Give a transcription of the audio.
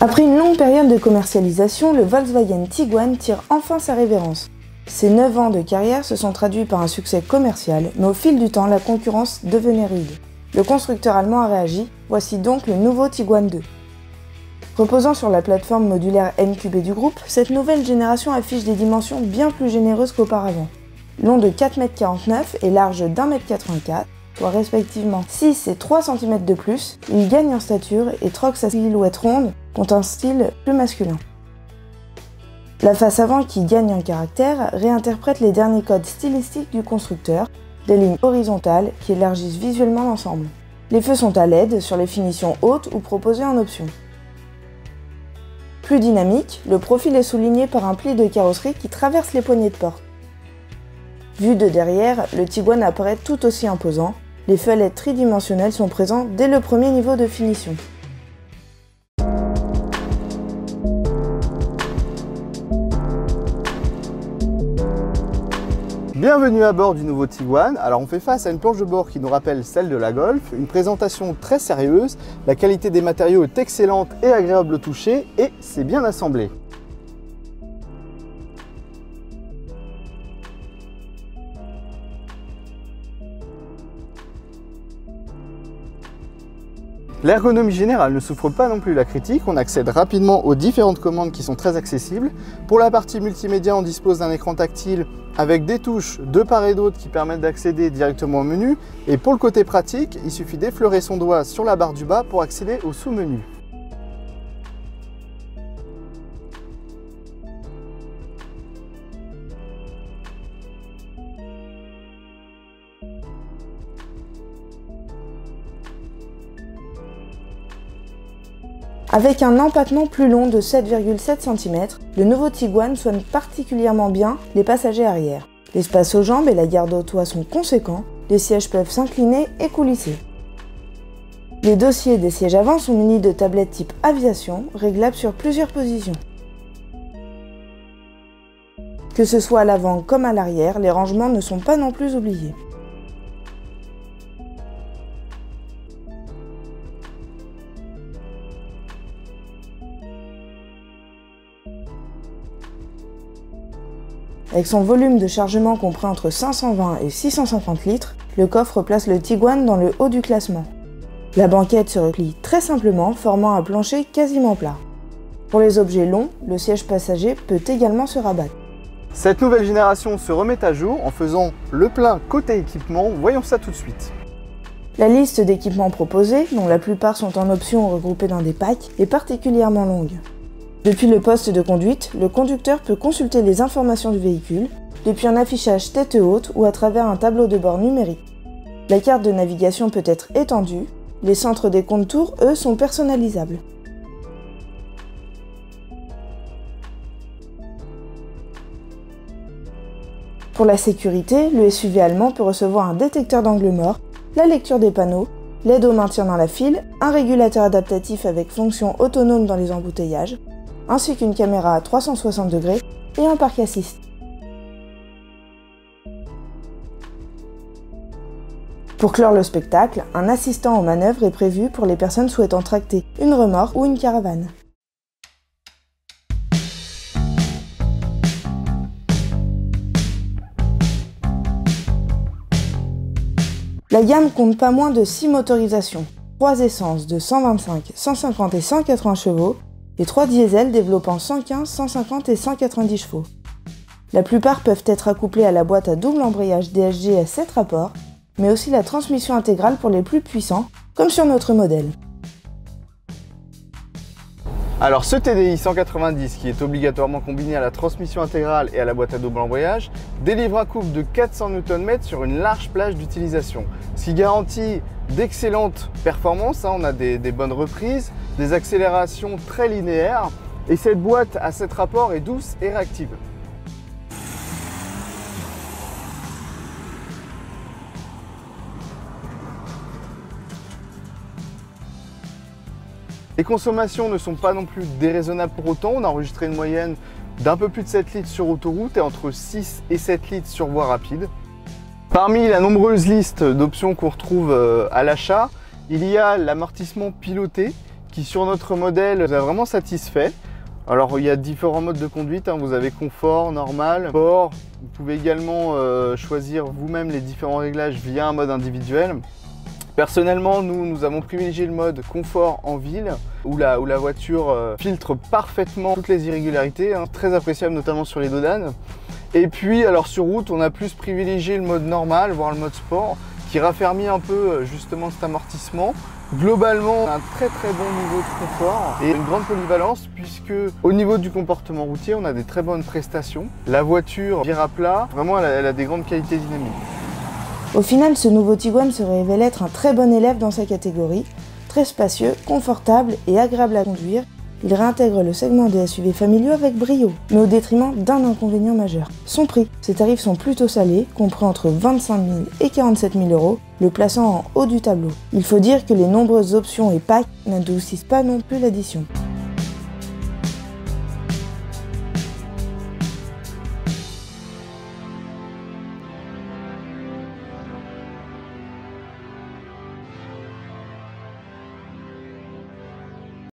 Après une longue période de commercialisation, le Volkswagen Tiguan tire enfin sa révérence. Ses 9 ans de carrière se sont traduits par un succès commercial, mais au fil du temps, la concurrence devenait rude. Le constructeur allemand a réagi, voici donc le nouveau Tiguan 2. Reposant sur la plateforme modulaire MQB du groupe, cette nouvelle génération affiche des dimensions bien plus généreuses qu'auparavant. Long de 4,49 m et large d'1,84 m, soit respectivement 6 et 3 cm de plus, il gagne en stature et troque sa silhouette ronde contre un style plus masculin. La face avant qui gagne en caractère réinterprète les derniers codes stylistiques du constructeur, des lignes horizontales qui élargissent visuellement l'ensemble. Les feux sont à LED sur les finitions hautes ou proposées en option. Plus dynamique, le profil est souligné par un pli de carrosserie qui traverse les poignées de porte. Vu de derrière, le Tiguan apparaît tout aussi imposant. Les feux LED tridimensionnels sont présents dès le premier niveau de finition. Bienvenue à bord du nouveau Tiguan. Alors on fait face à une planche de bord qui nous rappelle celle de la Golf, une présentation très sérieuse, la qualité des matériaux est excellente et agréable au toucher et c'est bien assemblé. L'ergonomie générale ne souffre pas non plus la critique, on accède rapidement aux différentes commandes qui sont très accessibles. Pour la partie multimédia, on dispose d'un écran tactile avec des touches de part et d'autre qui permettent d'accéder directement au menu. Et pour le côté pratique, il suffit d'effleurer son doigt sur la barre du bas pour accéder au sous-menu. Avec un empattement plus long de 7,7 cm, le nouveau Tiguan soigne particulièrement bien les passagers arrière. L'espace aux jambes et la garde au toit sont conséquents, les sièges peuvent s'incliner et coulisser. Les dossiers des sièges avant sont munis de tablettes type aviation, réglables sur plusieurs positions. Que ce soit à l'avant comme à l'arrière, les rangements ne sont pas non plus oubliés. Avec son volume de chargement compris entre 520 et 650 litres, le coffre place le Tiguan dans le haut du classement. La banquette se replie très simplement, formant un plancher quasiment plat. Pour les objets longs, le siège passager peut également se rabattre. Cette nouvelle génération se remet à jour en faisant le plein côté équipement, voyons ça tout de suite. La liste d'équipements proposés, dont la plupart sont en option ou regroupés dans des packs, est particulièrement longue. Depuis le poste de conduite, le conducteur peut consulter les informations du véhicule, depuis un affichage tête haute ou à travers un tableau de bord numérique. La carte de navigation peut être étendue, les centres des contours, eux, sont personnalisables. Pour la sécurité, le SUV allemand peut recevoir un détecteur d'angle mort, la lecture des panneaux, l'aide au maintien dans la file, un régulateur adaptatif avec fonction autonome dans les embouteillages, ainsi qu'une caméra à 360 degrés et un parc assist. Pour clore le spectacle, un assistant aux manœuvres est prévu pour les personnes souhaitant tracter une remorque ou une caravane. La gamme compte pas moins de 6 motorisations, 3 essences de 125, 150 et 180 chevaux, et 3 diesels développant 115, 150 et 190 chevaux. La plupart peuvent être accouplés à la boîte à double embrayage DSG à 7 rapports, mais aussi la transmission intégrale pour les plus puissants, comme sur notre modèle. Alors ce TDI 190 qui est obligatoirement combiné à la transmission intégrale et à la boîte à double embrayage délivre un couple de 400 Nm sur une large plage d'utilisation, ce qui garantit d'excellentes performances. On a des bonnes reprises, des accélérations très linéaires et cette boîte à 7 rapports est douce et réactive. Les consommations ne sont pas non plus déraisonnables pour autant. On a enregistré une moyenne d'un peu plus de 7 litres sur autoroute et entre 6 et 7 litres sur voie rapide. Parmi la nombreuse liste d'options qu'on retrouve à l'achat, il y a l'amortissement piloté qui sur notre modèle nous a vraiment satisfait. Alors il y a différents modes de conduite, hein. Vous avez confort, normal, sport. Vous pouvez également choisir vous-même les différents réglages via un mode individuel. Personnellement, nous avons privilégié le mode confort en ville, où la voiture filtre parfaitement toutes les irrégularités, hein, très appréciable notamment sur les dodanes. Et puis, alors sur route, on a plus privilégié le mode normal, voire le mode sport, qui raffermit un peu justement cet amortissement. Globalement, un très bon niveau de confort et une grande polyvalence, puisque au niveau du comportement routier, on a des très bonnes prestations. La voiture vire à plat, vraiment elle a des grandes qualités dynamiques. Au final, ce nouveau Tiguan se révèle être un très bon élève dans sa catégorie, très spacieux, confortable et agréable à conduire. Il réintègre le segment des SUV familiaux avec brio, mais au détriment d'un inconvénient majeur, son prix. Ses tarifs sont plutôt salés, compris entre 25 000 et 47 000 €, le plaçant en haut du tableau. Il faut dire que les nombreuses options et packs n'adoucissent pas non plus l'addition.